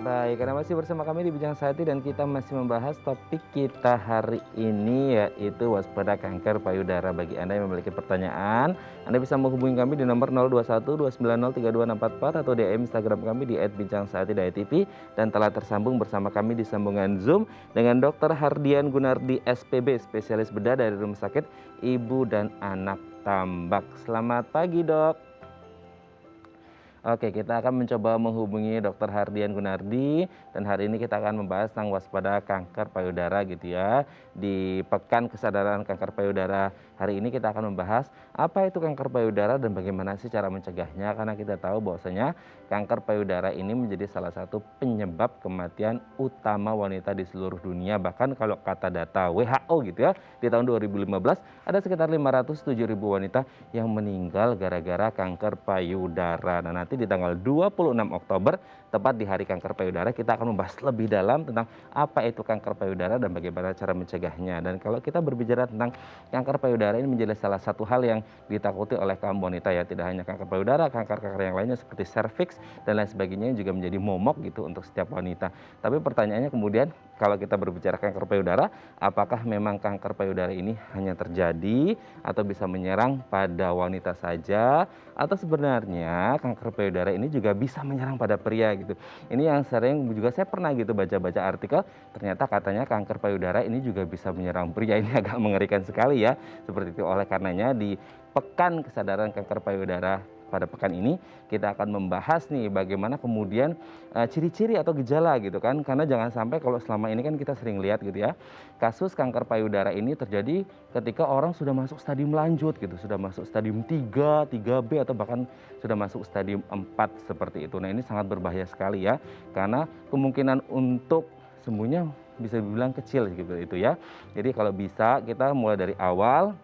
Baik, karena masih bersama kami di Bincang Sehati dan kita masih membahas topik kita hari ini yaitu waspada kanker payudara. Bagi Anda yang memiliki pertanyaan, Anda bisa menghubungi kami di nomor 0212903264 atau DM Instagram kami di @bincangsehatidaytv dan telah tersambung bersama kami di sambungan Zoom dengan Dr. Hardian Gunardi SPB, spesialis bedah dari Rumah Sakit Ibu dan Anak Tambak. Selamat pagi, Dok. Oke, kita akan mencoba menghubungi Dr. Hardian Gunardi dan hari ini kita akan membahas tentang waspada kanker payudara gitu ya. Di Pekan Kesadaran Kanker Payudara hari ini kita akan membahas apa itu kanker payudara dan bagaimana sih cara mencegahnya, karena kita tahu bahwasanya kanker payudara ini menjadi salah satu penyebab kematian utama wanita di seluruh dunia. Bahkan kalau kata data WHO gitu ya, di tahun 2015 ada sekitar 507.000 wanita yang meninggal gara-gara kanker payudara. Nah, nanti di tanggal 26 Oktober, tepat di Hari Kanker Payudara, kita akan membahas lebih dalam tentang apa itu kanker payudara dan bagaimana cara mencegahnya. Dan kalau kita berbicara tentang kanker payudara, ini menjadi salah satu hal yang ditakuti oleh kaum wanita ya. Tidak hanya kanker payudara, kanker-kanker yang lainnya seperti serviks dan lain sebagainya juga menjadi momok gitu untuk setiap wanita. Tapi pertanyaannya kemudian, kalau kita berbicara kanker payudara, apakah memang kanker payudara ini hanya terjadi atau bisa menyerang pada wanita saja, atau sebenarnya kanker payudara ini juga bisa menyerang pada pria gitu. Ini yang sering juga saya pernah gitu baca-baca artikel, ternyata katanya kanker payudara ini juga bisa menyerang pria. Ini agak mengerikan sekali ya. Seperti itu, oleh karenanya di Pekan Kesadaran Kanker Payudara pada pekan ini kita akan membahas nih bagaimana kemudian ciri-ciri atau gejala gitu kan, karena jangan sampai kalau selama ini kan kita sering lihat gitu ya, kasus kanker payudara ini terjadi ketika orang sudah masuk stadium lanjut gitu, sudah masuk stadium 3, 3B atau bahkan sudah masuk stadium 4 seperti itu. Nah, ini sangat berbahaya sekali ya, karena kemungkinan untuk sembuhnya bisa dibilang kecil gitu itu ya. Jadi kalau bisa kita mulai dari awal,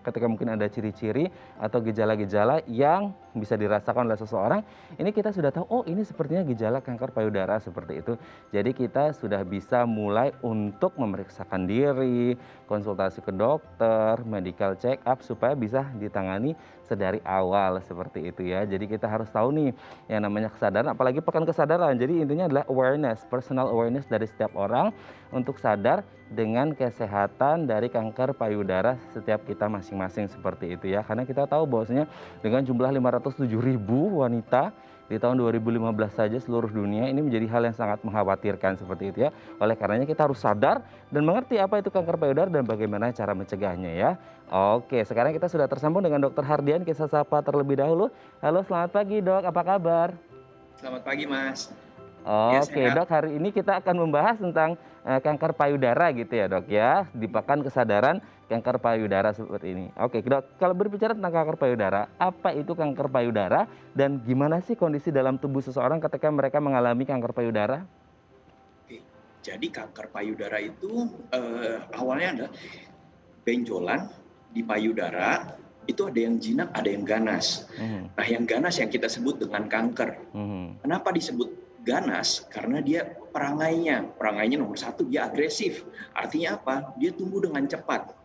ketika mungkin ada ciri-ciri atau gejala-gejala yang bisa dirasakan oleh seseorang, ini kita sudah tahu, oh ini sepertinya gejala kanker payudara seperti itu. Jadi kita sudah bisa mulai untuk memeriksakan diri, konsultasi ke dokter, medical check up supaya bisa ditangani sedari awal seperti itu ya. Jadi kita harus tahu nih yang namanya kesadaran, apalagi pekan kesadaran. Jadi intinya adalah awareness, personal awareness dari setiap orang untuk sadar dengan kesehatan dari kanker payudara setiap kita masing-masing seperti itu ya. Karena kita tahu bahwasanya dengan jumlah 507.000 wanita di tahun 2015 saja seluruh dunia, ini menjadi hal yang sangat mengkhawatirkan seperti itu ya. Oleh karenanya kita harus sadar dan mengerti apa itu kanker payudara dan bagaimana cara mencegahnya ya. Oke, sekarang kita sudah tersambung dengan Dr. Hardian. Kita sapa terlebih dahulu. Halo, selamat pagi Dok, apa kabar? Selamat pagi, Mas. Oke, Dok, hari ini kita akan membahas tentang kanker payudara gitu ya, Dok ya, di Pekan Kesadaran Kanker Payudara seperti ini. Oke, Dok, kalau berbicara tentang kanker payudara, apa itu kanker payudara dan gimana sih kondisi dalam tubuh seseorang ketika mereka mengalami kanker payudara? Oke, jadi kanker payudara itu awalnya adalah benjolan di payudara, itu ada yang jinak, ada yang ganas. Nah, yang ganas yang kita sebut dengan kanker. Kenapa disebut ganas? Karena dia perangainya nomor satu, dia agresif. Artinya apa? Dia tumbuh dengan cepat.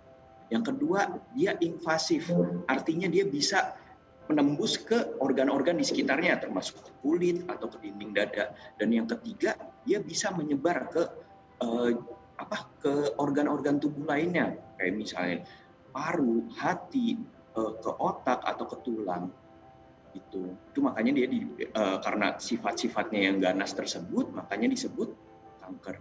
Yang kedua, dia invasif. Artinya dia bisa menembus ke organ-organ di sekitarnya, termasuk ke kulit atau ke dinding dada. Dan yang ketiga, dia bisa menyebar ke ke organ-organ tubuh lainnya, kayak misalnya paru, hati, ke otak atau ke tulang. Itu makanya dia karena sifat-sifatnya yang ganas tersebut, makanya disebut kanker.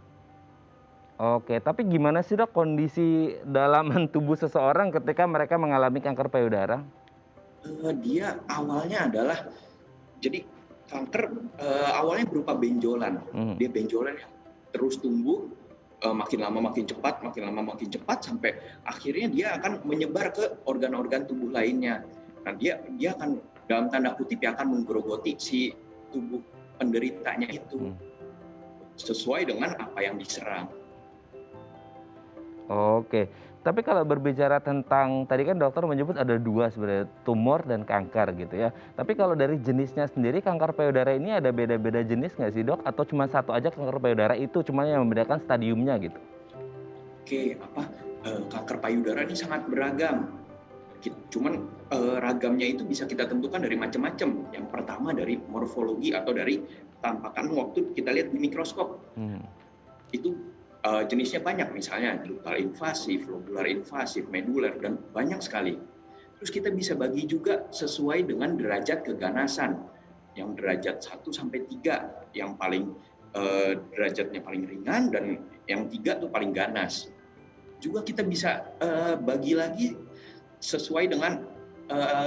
Oke, tapi gimana sih Dok kondisi dalaman tubuh seseorang ketika mereka mengalami kanker payudara? Dia awalnya adalah, jadi kanker awalnya berupa benjolan. Dia benjolan yang terus tumbuh, makin lama makin cepat, makin lama makin cepat, sampai akhirnya dia akan menyebar ke organ-organ tubuh lainnya. Nah, dia akan dalam tanda kutip ya akan menggerogoti si tubuh penderitanya itu sesuai dengan apa yang diserang. Oke, tapi kalau berbicara tentang, tadi kan dokter menyebut ada dua sebenarnya, tumor dan kanker gitu ya. Tapi kalau dari jenisnya sendiri, kanker payudara ini ada beda-beda jenis nggak sih Dok? Atau cuma satu aja kanker payudara itu, cuma yang membedakan stadiumnya gitu? Oke, kanker payudara ini sangat beragam. Cuman ragamnya itu bisa kita tentukan dari macam-macam. Yang pertama dari morfologi atau dari tampakan waktu kita lihat di mikroskop. Itu jenisnya banyak, misalnya ductal invasif, lobular invasif, medular, dan banyak sekali. Terus kita bisa bagi juga sesuai dengan derajat keganasan. Yang derajat 1 sampai 3, yang paling derajatnya paling ringan, dan yang 3 tuh paling ganas. Juga kita bisa bagi lagi sesuai dengan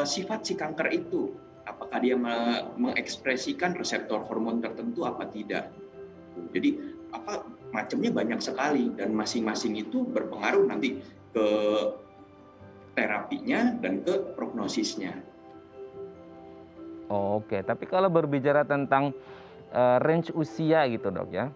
sifat si kanker itu. Apakah dia mengekspresikan reseptor hormon tertentu apa tidak. Jadi macamnya banyak sekali, dan masing-masing itu berpengaruh nanti ke terapinya dan ke prognosisnya. Oke, tapi kalau berbicara tentang range usia gitu dok ya,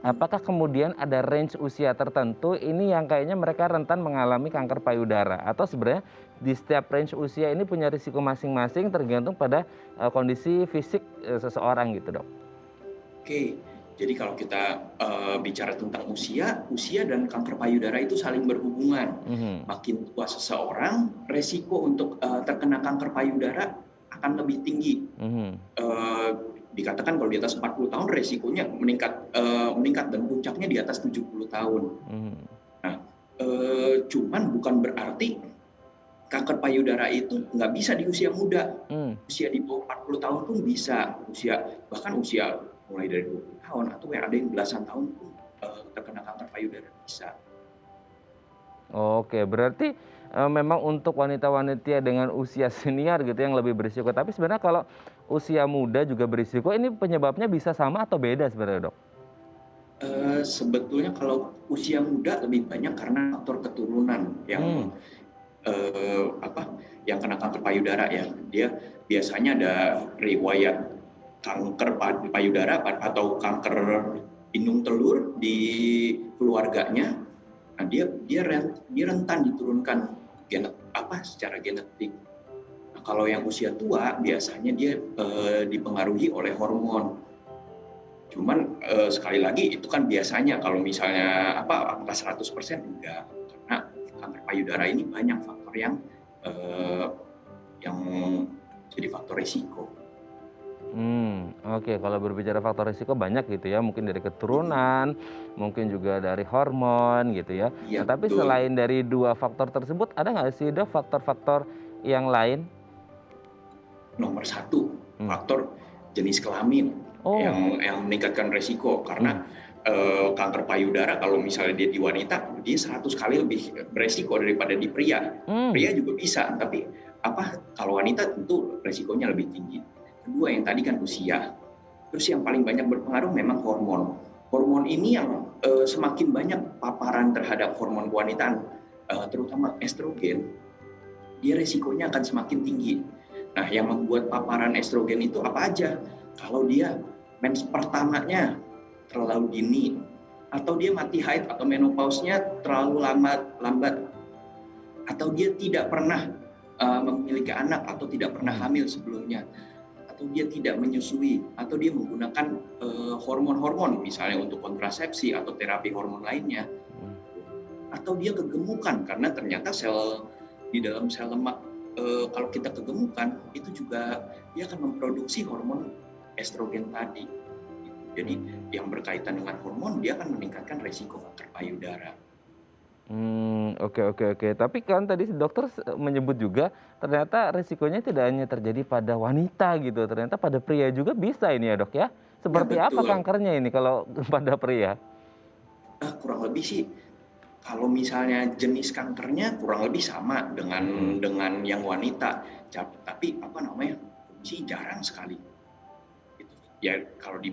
apakah kemudian ada range usia tertentu ini yang kayaknya mereka rentan mengalami kanker payudara, atau sebenarnya di setiap range usia ini punya risiko masing-masing tergantung pada kondisi fisik seseorang gitu dok? Oke, jadi kalau kita bicara tentang usia dan kanker payudara itu saling berhubungan. Makin tua seseorang, resiko untuk terkena kanker payudara akan lebih tinggi. Dikatakan kalau di atas 40 tahun resikonya meningkat dan puncaknya di atas 70 tahun. Nah, cuman bukan berarti kanker payudara itu nggak bisa di usia muda. Usia di bawah 40 tahun pun bisa, bahkan usia mulai dari 20 tahun atau ada yang belasan tahun pun terkena kanker payudara bisa. Oke, berarti memang untuk wanita-wanita dengan usia senior gitu yang lebih berisiko. Tapi sebenarnya kalau usia muda juga berisiko, ini penyebabnya bisa sama atau beda sebenarnya dok? Sebetulnya kalau usia muda lebih banyak karena faktor keturunan yang yang kena kanker payudara ya. Dia biasanya ada riwayat kanker payudara atau kanker indung telur di keluarganya. Nah, dia rentan diturunkan secara genetik. Nah, kalau yang usia tua biasanya dia dipengaruhi oleh hormon. Cuman sekali lagi itu kan biasanya, kalau misalnya apakah 100% enggak, karena kanker payudara ini banyak faktor yang jadi faktor risiko. Oke, kalau berbicara faktor risiko banyak gitu ya, mungkin dari keturunan, mungkin juga dari hormon gitu ya. Iya, Nah, tapi betul. selain dari 2 faktor tersebut, ada nggak sih dok faktor-faktor yang lain? Nomor 1, faktor jenis kelamin yang meningkatkan risiko, karena kanker payudara kalau misalnya dia di wanita, dia 100 kali lebih beresiko daripada di pria. Pria juga bisa, tapi kalau wanita tentu resikonya lebih tinggi. Kedua yang tadi kan usia. Terus yang paling banyak berpengaruh memang hormon. Hormon ini yang semakin banyak paparan terhadap hormon kewanitaan, terutama estrogen, dia resikonya akan semakin tinggi. Nah, yang membuat paparan estrogen itu apa aja? Kalau dia mens pertamanya terlalu dini, atau dia mati haid atau menopause-nya terlalu lambat, atau dia tidak pernah memiliki anak atau tidak pernah hamil sebelumnya, atau dia tidak menyusui, atau dia menggunakan hormon-hormon misalnya untuk kontrasepsi atau terapi hormon lainnya, atau dia kegemukan karena ternyata di dalam sel lemak, kalau kita kegemukan itu juga dia akan memproduksi hormon estrogen tadi. Jadi yang berkaitan dengan hormon dia akan meningkatkan resiko kanker payudara. Oke. Tapi kan tadi dokter menyebut juga ternyata risikonya tidak hanya terjadi pada wanita gitu, ternyata pada pria juga bisa ini ya dok ya? Seperti Ya, apa betul. kankernya ini kalau pada pria? Kurang lebih sih, kalau misalnya jenis kankernya kurang lebih sama dengan yang wanita, tapi sih jarang sekali. Ya kalau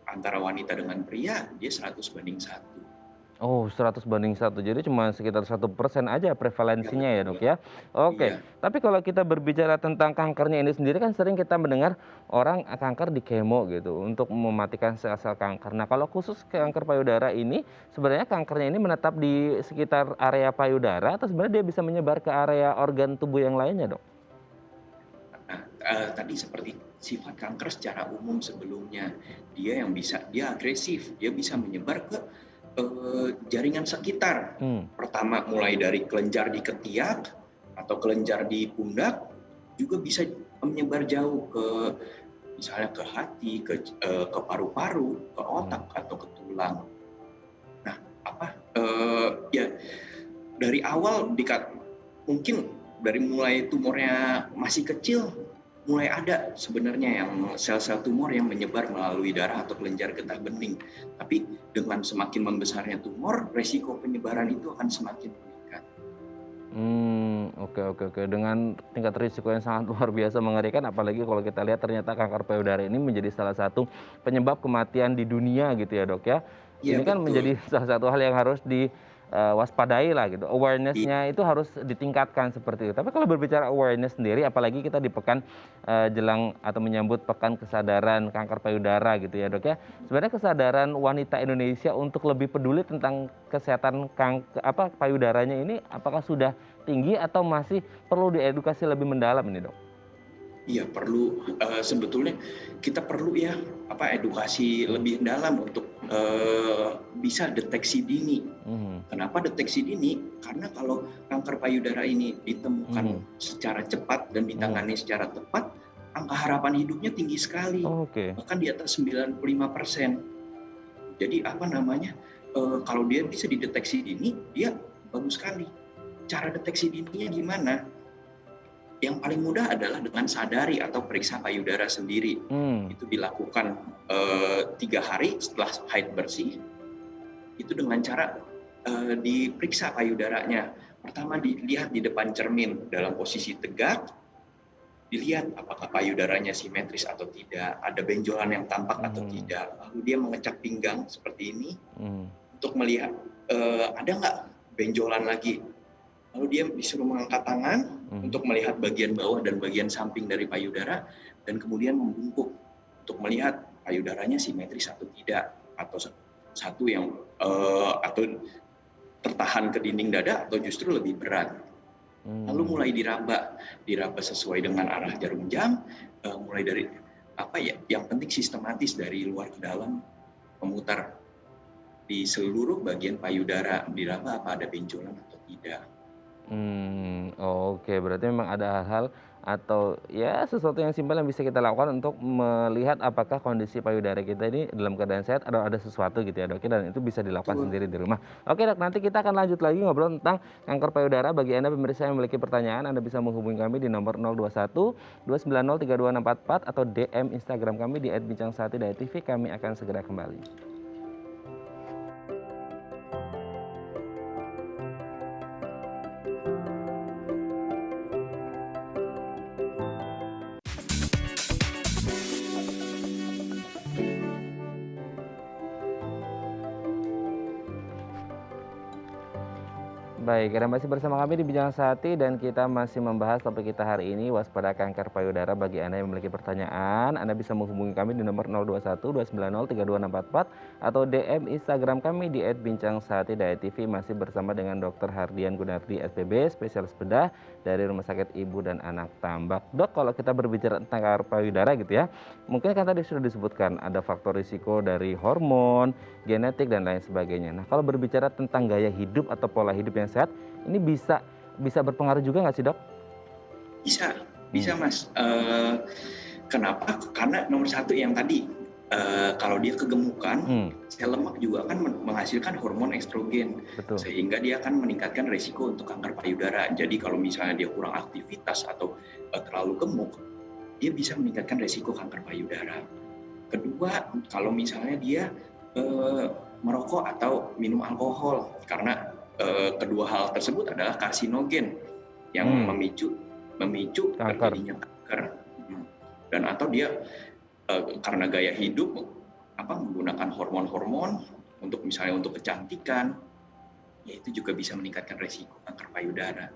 antara wanita dengan pria dia 100:1. Oh, 100:1. Jadi cuma sekitar 1% aja prevalensinya ya dok ya? Oke, Iya. tapi kalau kita berbicara tentang kankernya ini sendiri kan sering kita mendengar orang kanker di kemo gitu untuk mematikan sel-sel kanker. Nah, kalau khusus kanker payudara ini sebenarnya kankernya ini menetap di sekitar area payudara atau sebenarnya dia bisa menyebar ke area organ tubuh yang lainnya dok? Nah, tadi seperti sifat kanker secara umum sebelumnya, dia agresif, dia bisa menyebar ke jaringan sekitar. Pertama mulai dari kelenjar di ketiak, atau kelenjar di pundak juga bisa menyebar jauh ke misalnya ke hati, ke paru-paru, ke otak atau ke tulang. Nah, ya dari awal mungkin dari mulai tumornya masih kecil, mulai ada sebenarnya yang sel-sel tumor yang menyebar melalui darah atau kelenjar getah bening. Tapi dengan semakin membesarnya tumor, resiko penyebaran itu akan semakin meningkat. Oke. Dengan tingkat risiko yang sangat luar biasa mengerikan, apalagi kalau kita lihat ternyata kanker payudara ini menjadi salah satu penyebab kematian di dunia gitu ya dok ya. Iya Ini kan betul. menjadi salah satu hal yang harus diwaspadai lah gitu. Iya. Awareness-nya itu harus ditingkatkan seperti itu. Tapi kalau berbicara awareness sendiri, apalagi kita di pekan jelang atau menyambut pekan kesadaran kanker payudara gitu ya dok ya. Sebenarnya kesadaran wanita Indonesia untuk lebih peduli tentang kesehatan payudaranya ini apakah sudah tinggi atau masih perlu diedukasi lebih mendalam ini dok? Iya perlu, sebetulnya kita perlu ya edukasi lebih dalam untuk bisa deteksi dini. Kenapa deteksi dini? Karena kalau kanker payudara ini ditemukan secara cepat dan ditangani secara tepat, angka harapan hidupnya tinggi sekali, Oke. bahkan di atas 95%. Jadi kalau dia bisa dideteksi dini, dia bagus sekali. Cara deteksi dininya gimana? Yang paling mudah adalah dengan sadari atau periksa payudara sendiri. Itu dilakukan 3 hari setelah haid bersih. Itu dengan cara diperiksa payudaranya. Pertama dilihat di depan cermin dalam posisi tegak, dilihat apakah payudaranya simetris atau tidak, ada benjolan yang tampak atau tidak. Lalu dia mengecek pinggang seperti ini untuk melihat ada nggak benjolan lagi. Lalu dia disuruh mengangkat tangan untuk melihat bagian bawah dan bagian samping dari payudara, dan kemudian membungkuk untuk melihat payudaranya simetris atau tidak, atau satu yang atau tertahan ke dinding dada atau justru lebih berat. Lalu mulai diraba sesuai dengan arah jarum jam, mulai dari yang penting sistematis dari luar ke dalam, memutar di seluruh bagian payudara, diraba apa ada benjolan atau tidak. Oke, berarti memang ada hal-hal atau ya sesuatu yang simpel yang bisa kita lakukan untuk melihat apakah kondisi payudara kita ini dalam keadaan sehat atau ada sesuatu gitu ya dok, dan itu bisa dilakukan Betul. sendiri di rumah. Oke dok, nanti kita akan lanjut lagi ngobrol tentang kanker payudara. Bagi Anda pemirsa yang memiliki pertanyaan, Anda bisa menghubungi kami di nomor 021 290 32644 atau DM Instagram kami di @bincang1.tv. Kami akan segera kembali. Baik, Anda masih bersama kami di Bincang Sati dan kita masih membahas topik kita hari ini, waspada kanker payudara. Bagi Anda yang memiliki pertanyaan, Anda bisa menghubungi kami di nomor 021 290 32644 atau DM Instagram kami di @bincang1.tv. Masih bersama dengan Dr. Hardian Gunardi, SPB, spesialis bedah dari Rumah Sakit Ibu dan Anak Tambak. Dok, kalau kita berbicara tentang kanker payudara gitu ya, mungkin kan tadi sudah disebutkan ada faktor risiko dari hormon, genetik dan lain sebagainya. Nah, kalau berbicara tentang gaya hidup atau pola hidup yang sehat, ini bisa berpengaruh juga nggak sih dok? Bisa Mas. Kenapa? Karena nomor satu yang tadi, kalau dia kegemukan, sel lemak juga akan menghasilkan hormon estrogen. Betul. Sehingga dia akan meningkatkan resiko untuk kanker payudara. Jadi kalau misalnya dia kurang aktivitas atau terlalu gemuk, dia bisa meningkatkan resiko kanker payudara. Kedua, kalau misalnya dia merokok atau minum alkohol, karena kedua hal tersebut adalah karsinogen yang memicu terjadinya kanker. Dan atau dia karena gaya hidup menggunakan hormon-hormon misalnya untuk kecantikan, ya itu juga bisa meningkatkan resiko kanker payudara.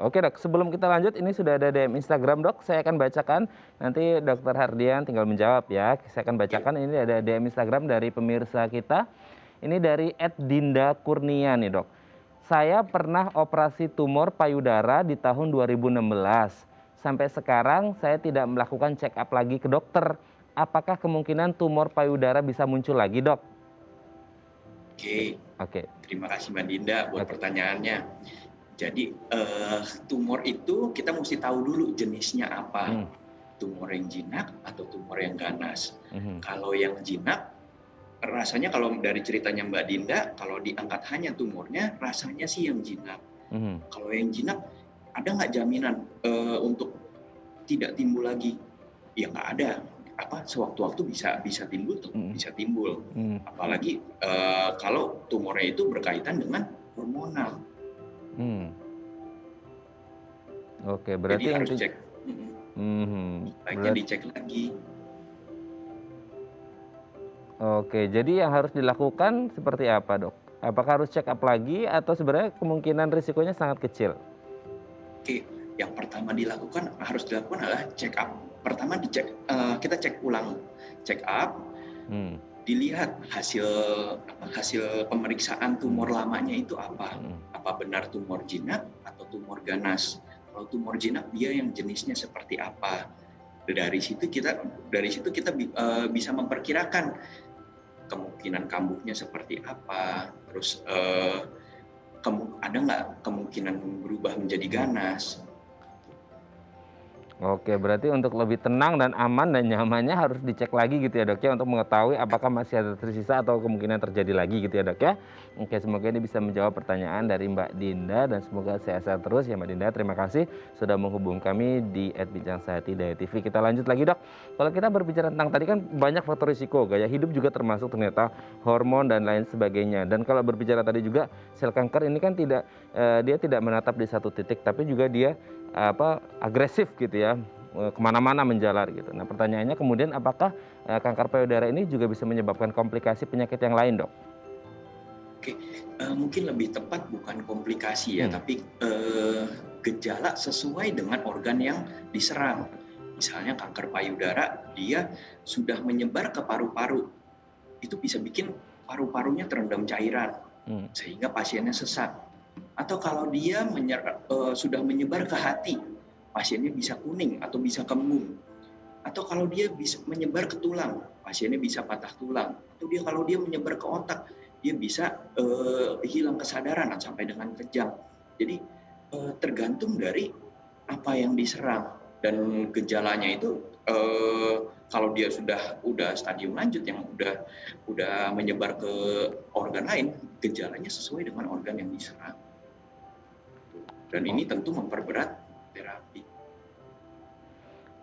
Oke dok, sebelum kita lanjut, ini sudah ada DM Instagram dok, saya akan bacakan, nanti dokter Hardian tinggal menjawab ya. Saya akan bacakan, ini ada DM Instagram dari pemirsa kita, ini dari @Dinda Kurnia nih dok. Saya pernah operasi tumor payudara di tahun 2016, sampai sekarang saya tidak melakukan check up lagi ke dokter. Apakah kemungkinan tumor payudara bisa muncul lagi dok? Oke. Terima kasih Mbak Dinda buat pertanyaannya. Jadi tumor itu kita mesti tahu dulu jenisnya apa, Hmm. tumor yang jinak atau tumor yang ganas. Mhm. Kalau yang jinak, rasanya kalau dari ceritanya Mbak Dinda, kalau diangkat hanya tumornya, rasanya sih yang jinak. Mhm. Kalau yang jinak, ada nggak jaminan untuk tidak timbul lagi? Ya nggak ada. Sewaktu-waktu bisa timbul tuh, Mhm. bisa timbul. Mhm. Apalagi kalau tumornya itu berkaitan dengan hormonal. Hmm. Oke, Jadi berarti harus inti cek, baiknya berat dicek lagi. oke, jadi yang harus dilakukan seperti apa, Dok? Apakah harus check up lagi atau sebenarnya kemungkinan risikonya sangat kecil? Oke, yang pertama harus dilakukan adalah check up. Pertama kita cek ulang, check up, Hmm. dilihat hasil pemeriksaan tumor Mhm. lamanya itu apa. Mhm. Apa benar tumor jinak atau tumor ganas? Kalau tumor jinak dia yang jenisnya seperti apa? Dari situ kita bisa memperkirakan kemungkinan kambuhnya seperti apa, terus ada nggak kemungkinan berubah menjadi Mhm. ganas. Oke, berarti untuk lebih tenang dan aman dan nyamannya harus dicek lagi gitu ya, Dok, ya, untuk mengetahui Ya, apakah masih ada tersisa atau kemungkinan terjadi lagi gitu ya, Dok, ya. Oke, semoga ini bisa menjawab pertanyaan dari Mbak Dinda dan semoga sehat-sehat terus ya, Mbak Dinda. Terima kasih sudah menghubungi kami di @bincang Sehati Daya TV. Kita lanjut lagi, Dok. Kalau kita berbicara tentang tadi kan banyak faktor risiko, gaya hidup juga termasuk ternyata, hormon dan lain sebagainya. Dan kalau berbicara tadi juga sel kanker ini kan dia tidak menatap di satu titik, tapi juga dia agresif gitu ya, kemana-mana menjalar gitu. Nah pertanyaannya kemudian apakah kanker payudara ini juga bisa menyebabkan komplikasi penyakit yang lain, Dok? oke, mungkin lebih tepat bukan komplikasi ya, Hmm. tapi gejala sesuai dengan organ yang diserang. Misalnya kanker payudara, dia sudah menyebar ke paru-paru. Itu bisa bikin paru-parunya terendam cairan, Hmm. sehingga pasiennya sesak. Atau kalau dia sudah menyebar ke hati, pasiennya bisa kuning atau bisa kembung. Atau kalau dia bisa menyebar ke tulang, pasiennya bisa patah tulang. Atau kalau dia menyebar ke otak, dia bisa hilang kesadaran sampai dengan kejang. Jadi tergantung dari apa yang diserang, dan gejalanya itu kalau dia udah stadium lanjut yang udah menyebar ke organ lain, gejalanya sesuai dengan organ yang diserang. Dan Oh, ini tentu memperberat terapi.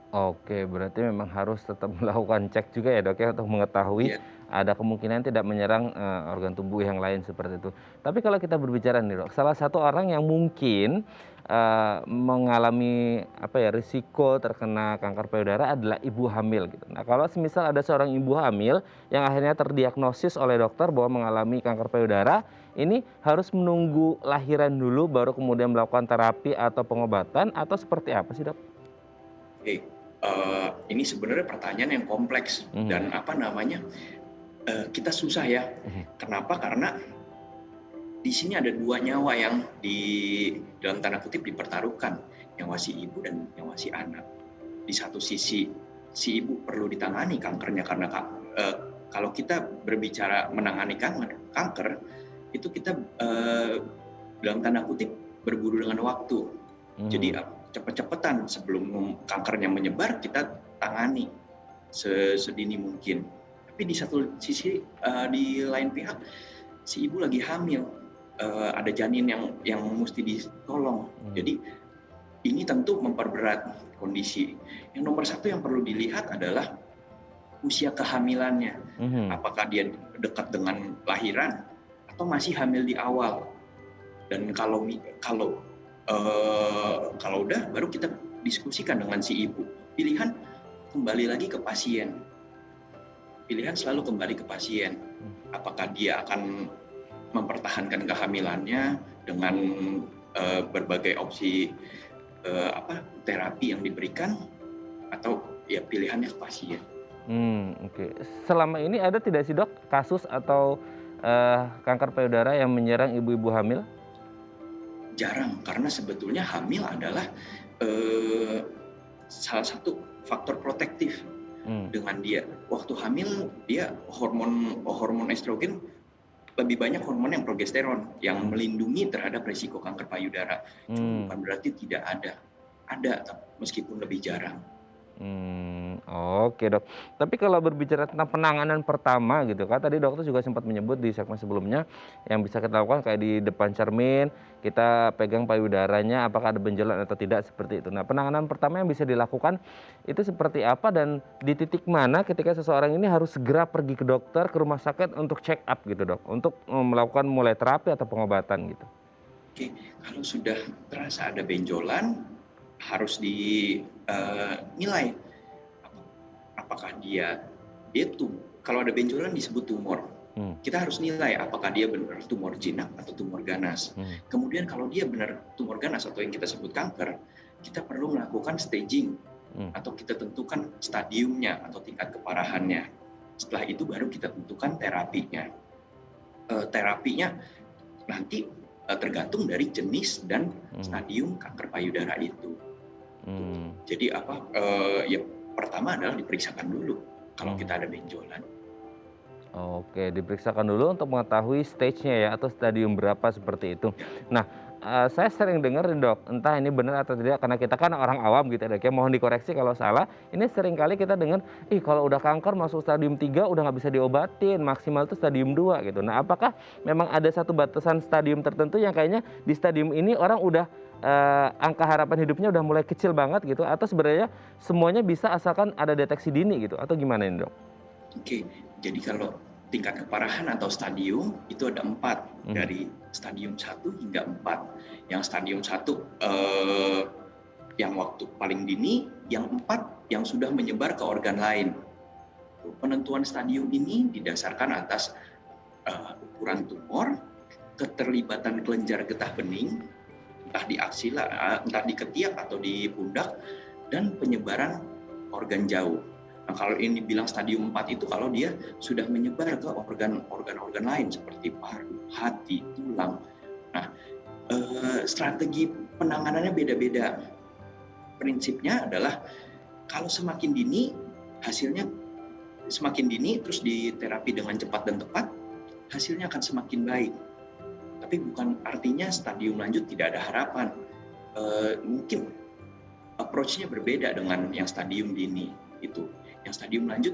oke, berarti memang harus tetap melakukan cek juga ya, Dok, ya, untuk mengetahui Ya, ada kemungkinan tidak menyerang organ tubuh yang lain seperti itu. Tapi kalau kita berbicara nih, Dok, salah satu orang yang mungkin mengalami risiko terkena kanker payudara adalah ibu hamil gitu. Nah, kalau semisal ada seorang ibu hamil yang akhirnya terdiagnosis oleh dokter bahwa mengalami kanker payudara, ini harus menunggu lahiran dulu baru kemudian melakukan terapi atau pengobatan atau seperti apa sih, Dok? oke. Ini sebenarnya pertanyaan yang kompleks Mhm. dan kita susah ya. Mhm. Kenapa? Karena di sini ada dua nyawa yang dalam tanda kutip dipertaruhkan, nyawa si ibu dan nyawa si anak. Di satu sisi si ibu perlu ditangani kankernya karena kalau kita berbicara menangani kanker itu kita dalam tanda kutip berburu dengan waktu. Jadi Mhm. cepet-cepetan sebelum kankernya menyebar kita tangani sedini mungkin. Tapi di satu sisi di lain pihak si ibu lagi hamil, ada janin yang mesti ditolong. Mhm. Jadi ini tentu memperberat kondisi. Yang nomor satu yang perlu dilihat adalah usia kehamilannya. Mhm. Apakah dia dekat dengan lahiran atau masih hamil di awal? Dan kalau udah baru kita diskusikan dengan si ibu. Pilihan kembali lagi ke pasien. Pilihan selalu kembali ke pasien. Apakah dia akan mempertahankan kehamilannya dengan berbagai opsi terapi yang diberikan, atau ya pilihannya ke pasien. Oke. Selama ini ada tidak sih, Dok, kasus atau kanker payudara yang menyerang ibu-ibu hamil? Jarang, karena sebetulnya hamil adalah eh, salah satu faktor protektif Mmm. dengan dia. Waktu hamil dia hormon estrogen lebih banyak hormon yang progesteron yang melindungi terhadap risiko kanker payudara. Cuma bukan berarti tidak ada. Ada, meskipun lebih jarang. Oke, Dok. Tapi kalau berbicara tentang penanganan pertama gitu kan, tadi dokter juga sempat menyebut di segmen sebelumnya yang bisa kita lakukan kayak di depan cermin, kita pegang payudaranya apakah ada benjolan atau tidak seperti itu. Nah, penanganan pertama yang bisa dilakukan itu seperti apa dan di titik mana ketika seseorang ini harus segera pergi ke dokter, ke rumah sakit untuk check up gitu, Dok, untuk melakukan mulai terapi atau pengobatan gitu? Oke, kalau sudah terasa ada benjolan, harus dinilai apakah dia tuh kalau ada benjolan disebut tumor. Kita harus nilai apakah dia benar tumor jinak atau tumor ganas. Kemudian kalau dia benar tumor ganas atau yang kita sebut kanker, kita perlu melakukan staging atau kita tentukan stadiumnya atau tingkat keparahannya. Setelah itu baru kita tentukan terapinya. Terapinya nanti tergantung dari jenis dan stadium kanker payudara itu. Jadi ya pertama adalah diperiksakan dulu kalau kita ada benjolan. Oke, diperiksakan dulu untuk mengetahui stage-nya ya atau stadium berapa seperti itu. Nah, saya sering dengar nih, Dok, entah ini benar atau tidak karena kita kan orang awam gitu ya, Dok ya, mohon dikoreksi kalau salah. Ini sering kali kita dengar, ih kalau udah kanker masuk stadium 3 udah nggak bisa diobatin, maksimal itu stadium 2 gitu. Nah, apakah memang ada satu batasan stadium tertentu yang kayaknya di stadium ini orang udah angka harapan hidupnya udah mulai kecil banget gitu atau sebenarnya semuanya bisa asalkan ada deteksi dini gitu atau gimana ini, Dok? Oke, jadi kalau tingkat keparahan atau stadium itu ada 4, dari stadium 1 hingga 4. Yang stadium 1 yang waktu paling dini, yang 4 yang sudah menyebar ke organ lain. Penentuan stadium ini didasarkan atas ukuran tumor, keterlibatan kelenjar getah bening, entah di aksila, entah di ketiak atau di pundak, dan penyebaran organ jauh. Nah, kalau ini bilang stadium 4 itu kalau dia sudah menyebar ke organ-organ lain seperti paru, hati, tulang. Nah, strategi penanganannya beda-beda. Prinsipnya adalah kalau semakin dini, hasilnya semakin dini terus diterapi dengan cepat dan tepat, hasilnya akan semakin baik. Tapi bukan artinya stadium lanjut tidak ada harapan. Mungkin approach-nya berbeda dengan yang stadium dini itu. Yang stadium lanjut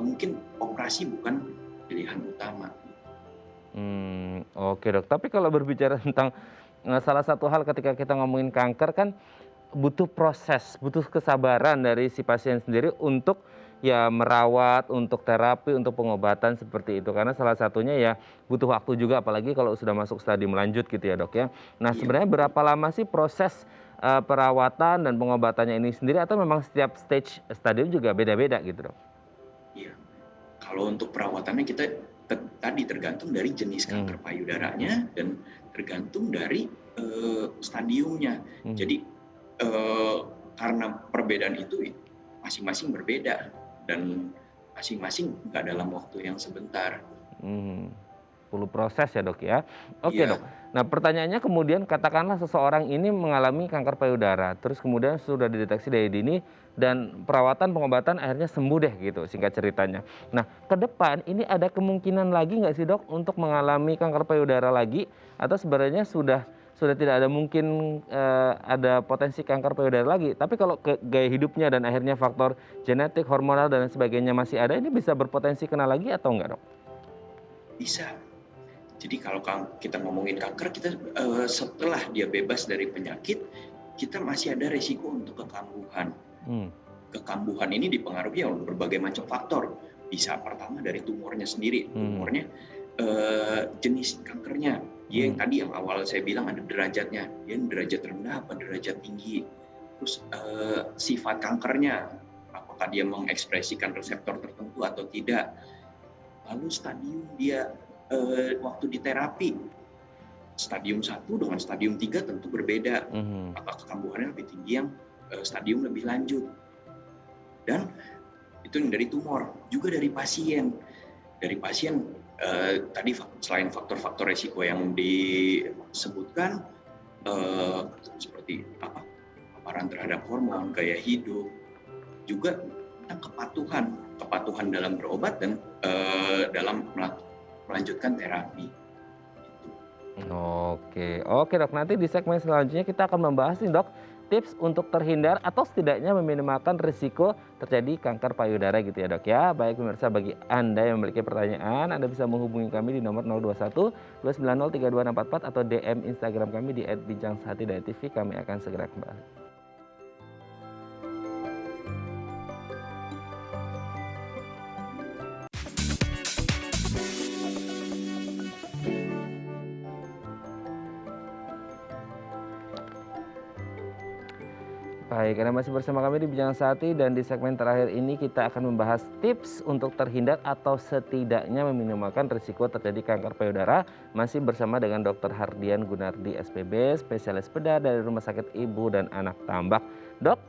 mungkin operasi bukan pilihan utama. Oke, Dok. Tapi kalau berbicara tentang salah satu hal ketika kita ngomongin kanker kan butuh proses, butuh kesabaran dari si pasien sendiri untuk ya merawat, untuk terapi, untuk pengobatan seperti itu. Karena salah satunya ya butuh waktu juga apalagi kalau sudah masuk stadium lanjut gitu ya, Dok ya. Nah, Iya, sebenarnya berapa lama sih proses perawatan dan pengobatannya ini sendiri atau memang setiap stage stadium juga beda-beda gitu, Dok? iya. Kalau untuk perawatannya kita tadi tergantung dari jenis kanker payudaranya dan tergantung dari stadiumnya. Jadi karena perbedaan itu masing-masing berbeda dan masing-masing nggak dalam waktu yang sebentar. Perlu proses ya, Dok ya. Oke, Iya, Dok. Nah, pertanyaannya kemudian katakanlah seseorang ini mengalami kanker payudara, terus kemudian sudah dideteksi dari dini dan perawatan pengobatan akhirnya sembuh deh gitu singkat ceritanya. Nah, ke depan ini ada kemungkinan lagi nggak sih, Dok, untuk mengalami kanker payudara lagi atau sebenarnya sudah tidak ada mungkin ada potensi kanker payudara lagi. Tapi kalau ke gaya hidupnya dan akhirnya faktor genetik, hormonal dan sebagainya masih ada, ini bisa berpotensi kena lagi atau enggak, Dok? bisa. Jadi kalau kita ngomongin kanker, kita setelah dia bebas dari penyakit, kita masih ada resiko untuk kekambuhan. Kekambuhan ini dipengaruhi oleh berbagai macam faktor. Bisa pertama dari tumornya sendiri, tumornya jenis kankernya. Dia yang tadi yang awal saya bilang ada derajatnya, dia derajat rendah apa derajat tinggi. Terus sifat kankernya, apakah dia mengekspresikan reseptor tertentu atau tidak. Lalu stadium dia waktu di terapi, stadium 1 dengan stadium 3 tentu berbeda. Apakah kekambuhannya lebih tinggi yang stadium lebih lanjut. Dan itu yang dari tumor, juga dari pasien. Dari pasien tadi selain faktor-faktor resiko yang disebutkan seperti paparan terhadap hormon, gaya hidup, juga kepatuhan dalam berobat dan dalam melanjutkan terapi. Gitu. Oke, oke Dok. Nanti di segmen selanjutnya kita akan membahas nih Dok, tips untuk terhindar atau setidaknya meminimalkan risiko terjadi kanker payudara gitu ya Dok ya. Baik pemirsa, bagi Anda yang memiliki pertanyaan, Anda bisa menghubungi kami di nomor 021 290 32644 atau DM Instagram kami di @bincang-sehati.tv. Kami akan segera kembali. Baik, Anda masih bersama kami di Bincang Sehati dan di segmen terakhir ini kita akan membahas tips untuk terhindar atau setidaknya meminimalkan risiko terjadi kanker payudara. Masih bersama dengan Dr. Hardian Gunardi SPB, spesialis bedah dari Rumah Sakit Ibu dan Anak Tambak. Dok,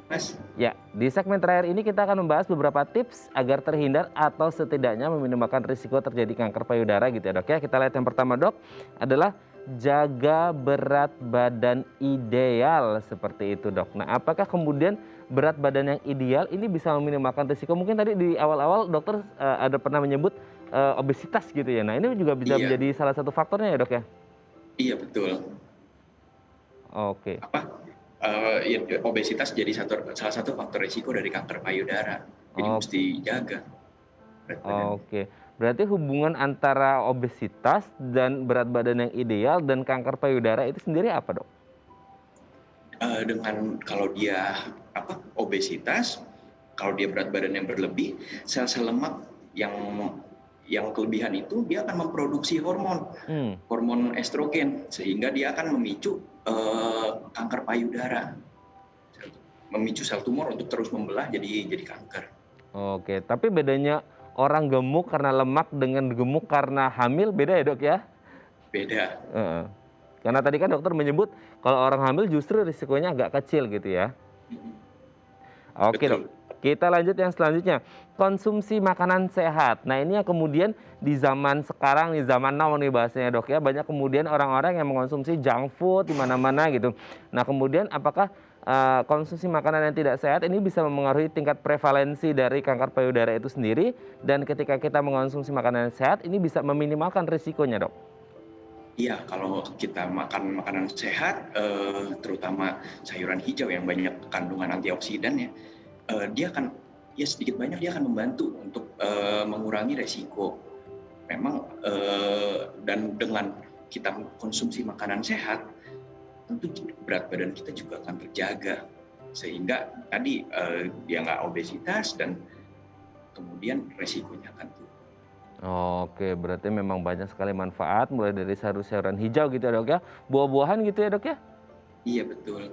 Mas, ya, di segmen terakhir ini kita akan membahas beberapa tips agar terhindar atau setidaknya meminimalkan risiko terjadi kanker payudara gitu ya Dok ya. Kita lihat yang pertama Dok adalah jaga berat badan ideal seperti itu Dok. Nah, apakah kemudian berat badan yang ideal ini bisa meminimalkan risiko? Mungkin tadi di awal-awal dokter ada pernah menyebut obesitas gitu ya. Nah, ini juga bisa iya, menjadi salah satu faktornya ya Dok ya? iya betul. Oke, Apa? Ya, obesitas jadi salah satu faktor risiko dari kanker payudara. Jadi oke. mesti jaga berat badan. Oke, berarti hubungan antara obesitas dan berat badan yang ideal dan kanker payudara itu sendiri apa, Dok? Dengan kalau dia obesitas, kalau dia berat badan yang berlebih, sel-sel lemak yang kelebihan itu dia akan memproduksi hormon estrogen sehingga dia akan memicu kanker payudara, memicu sel tumor untuk terus membelah jadi kanker. Oke, tapi bedanya orang gemuk karena lemak dengan gemuk karena hamil beda ya, Dok ya? Beda. Heeh. Karena tadi kan dokter menyebut kalau orang hamil justru risikonya agak kecil gitu ya. Oke Dok, Betul. kita lanjut yang selanjutnya. Konsumsi makanan sehat. Nah ini yang kemudian di zaman sekarang, di zaman now nih bahasanya Dok ya, banyak kemudian orang-orang yang mengonsumsi junk food di mana-mana gitu. Nah kemudian apakah konsumsi makanan yang tidak sehat ini bisa memengaruhi tingkat prevalensi dari kanker payudara itu sendiri, dan ketika kita mengonsumsi makanan yang sehat ini bisa meminimalkan risikonya Dok? Iya, kalau kita makan makanan sehat, terutama sayuran hijau yang banyak kandungan antioksidan ya, dia akan ya sedikit banyak dia akan membantu untuk mengurangi resiko. Memang dan dengan kita konsumsi makanan sehat, tentu berat badan kita juga akan terjaga sehingga tadi dia nggak obesitas dan kemudian resikonya akan turun. Oke, berarti memang banyak sekali manfaat mulai dari sayur-sayuran hijau gitu ya Dok ya, buah-buahan gitu ya Dok ya? Iya betul.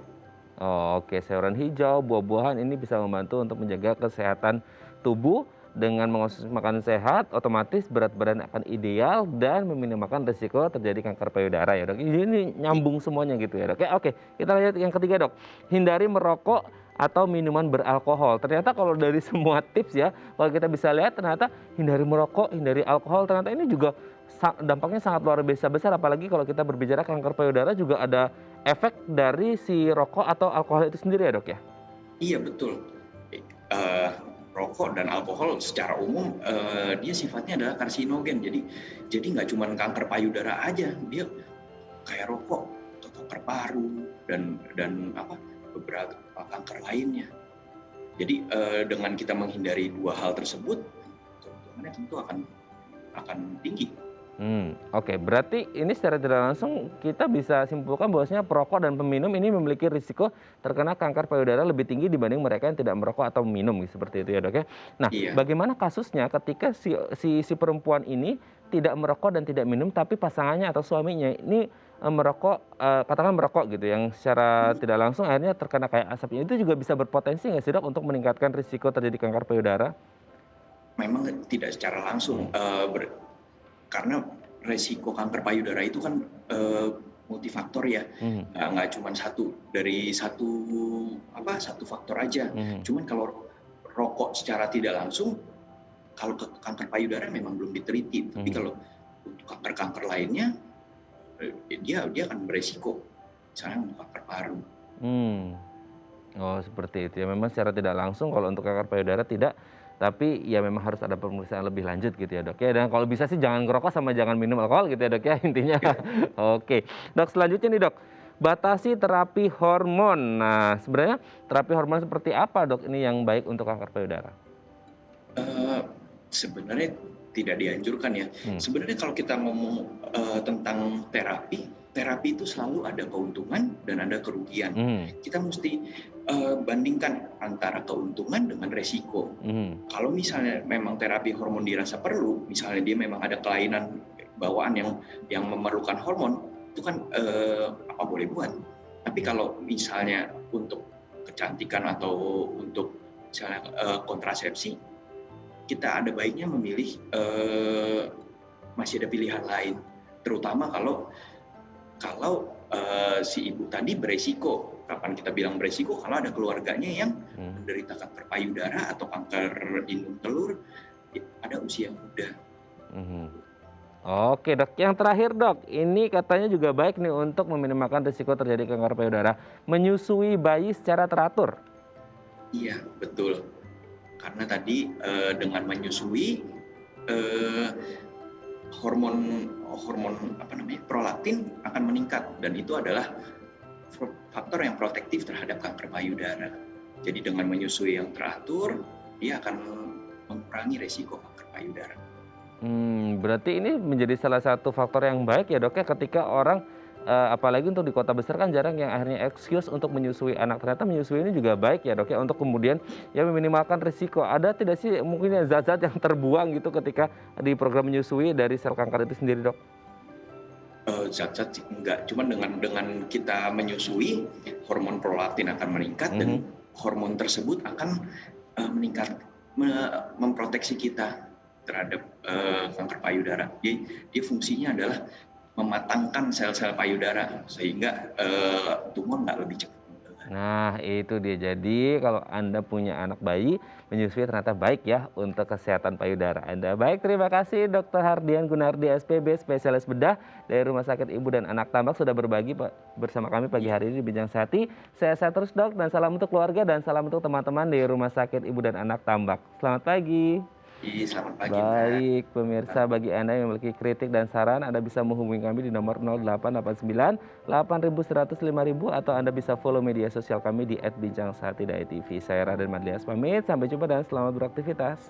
Oke, sayuran hijau, buah-buahan ini bisa membantu untuk menjaga kesehatan tubuh. Dengan mengonsumsi makanan sehat, otomatis berat badan akan ideal dan meminimalkan risiko terjadi kanker payudara ya Dok. Ini nyambung semuanya gitu ya Dok ya. Oke, kita lihat yang ketiga Dok. Hindari merokok atau minuman beralkohol. Ternyata kalau dari semua tips ya, kalau kita bisa lihat ternyata hindari merokok, hindari alkohol, ternyata ini juga dampaknya sangat luar biasa besar. Apalagi kalau kita berbicara kanker payudara juga ada efek dari si rokok atau alkohol itu sendiri ya Dok ya? Iya betul. Eh, Rokok dan alkohol secara umum dia sifatnya adalah karsinogen. Jadi nggak cuma kanker payudara aja, dia kayak rokok atau kanker paru dan beberapa kanker lainnya. Jadi dengan kita menghindari dua hal tersebut, keuntungannya tentu akan tinggi. Oke, berarti ini secara tidak langsung kita bisa simpulkan bahwasanya perokok dan peminum ini memiliki risiko terkena kanker payudara lebih tinggi dibanding mereka yang tidak merokok atau minum seperti itu ya Dok ya. Nah, Iya. bagaimana kasusnya ketika si perempuan ini tidak merokok dan tidak minum tapi pasangannya atau suaminya ini merokok, katakan merokok gitu yang secara tidak langsung akhirnya terkena kayak asapnya, itu juga bisa berpotensi nggak sih Dok untuk meningkatkan risiko terjadi kanker payudara? Memang tidak secara langsung karena resiko kanker payudara itu kan multifaktor ya, nggak cuma satu faktor aja. Cuman kalau rokok secara tidak langsung, kalau kanker payudara memang belum diteliti. Tapi kalau untuk kanker-kanker lainnya, dia akan beresiko, misalnya untuk kanker paru. Oh seperti itu ya, memang secara tidak langsung kalau untuk kanker payudara tidak Tapi ya memang harus ada pemeriksaan lebih lanjut gitu ya dok ya. Dan kalau bisa sih jangan ngerokok sama jangan minum alkohol gitu ya dok ya intinya. Oke, dok selanjutnya nih dok, batasi terapi hormon. Nah sebenarnya terapi hormon seperti apa dok ini yang baik untuk kanker payudara? Sebenarnya tidak dianjurkan ya. Sebenarnya kalau kita ngomong tentang terapi, terapi itu selalu ada keuntungan dan ada kerugian. Kita mesti bandingkan antara keuntungan dengan resiko. Kalau misalnya memang terapi hormon dirasa perlu, misalnya dia memang ada kelainan bawaan yang memerlukan hormon, itu kan apa boleh buat. Tapi kalau misalnya untuk kecantikan atau untuk misalnya kontrasepsi, kita ada baiknya memilih masih ada pilihan lain, terutama kalau si ibu tadi beresiko. Kapan kita bilang beresiko? Kalau ada keluarganya yang menderita kanker payudara atau kanker indung telur pada usia muda. Oke dok, yang terakhir dok, ini katanya juga baik nih untuk meminimalkan risiko terjadi kanker payudara, menyusui bayi secara teratur. Iya betul, karena tadi dengan menyusui hormon prolaktin akan meningkat dan itu adalah faktor yang protektif terhadap kanker payudara. Jadi dengan menyusui yang teratur, dia akan mengurangi resiko kanker payudara. Berarti ini menjadi salah satu faktor yang baik ya dok ya ketika orang apalagi untuk di kota besar kan jarang yang akhirnya excuse untuk menyusui anak. Ternyata menyusui ini juga baik ya dok ya untuk kemudian ya meminimalkan risiko. Ada tidak sih mungkin zat-zat yang terbuang gitu ketika di program menyusui dari sel kanker itu sendiri dok? Zat-zat enggak, cuman dengan kita menyusui hormon prolaktin akan meningkat dan hormon tersebut akan meningkat memproteksi kita terhadap kanker payudara. Dia fungsinya adalah mematangkan sel-sel payudara sehingga tumor nggak lebih cepat. Nah itu dia, jadi kalau Anda punya anak bayi, menyusui ternyata baik ya untuk kesehatan payudara Anda. Baik, terima kasih Dr. Hardian Gunardi SPB, spesialis bedah dari Rumah Sakit Ibu dan Anak Tambak sudah berbagi bersama kami pagi hari ini di Bincang Sehati. Saya sehat terus dok, dan salam untuk keluarga dan salam untuk teman-teman di Rumah Sakit Ibu dan Anak Tambak. Selamat pagi. Selamat pagi. Baik, pemirsa, bagi Anda yang memiliki kritik dan saran, Anda bisa menghubungi kami di nomor 0889 8100 5000 atau Anda bisa follow media sosial kami di @bincang_sehati.tv. Saya Raden Madlias pamit, sampai jumpa dan selamat beraktivitas.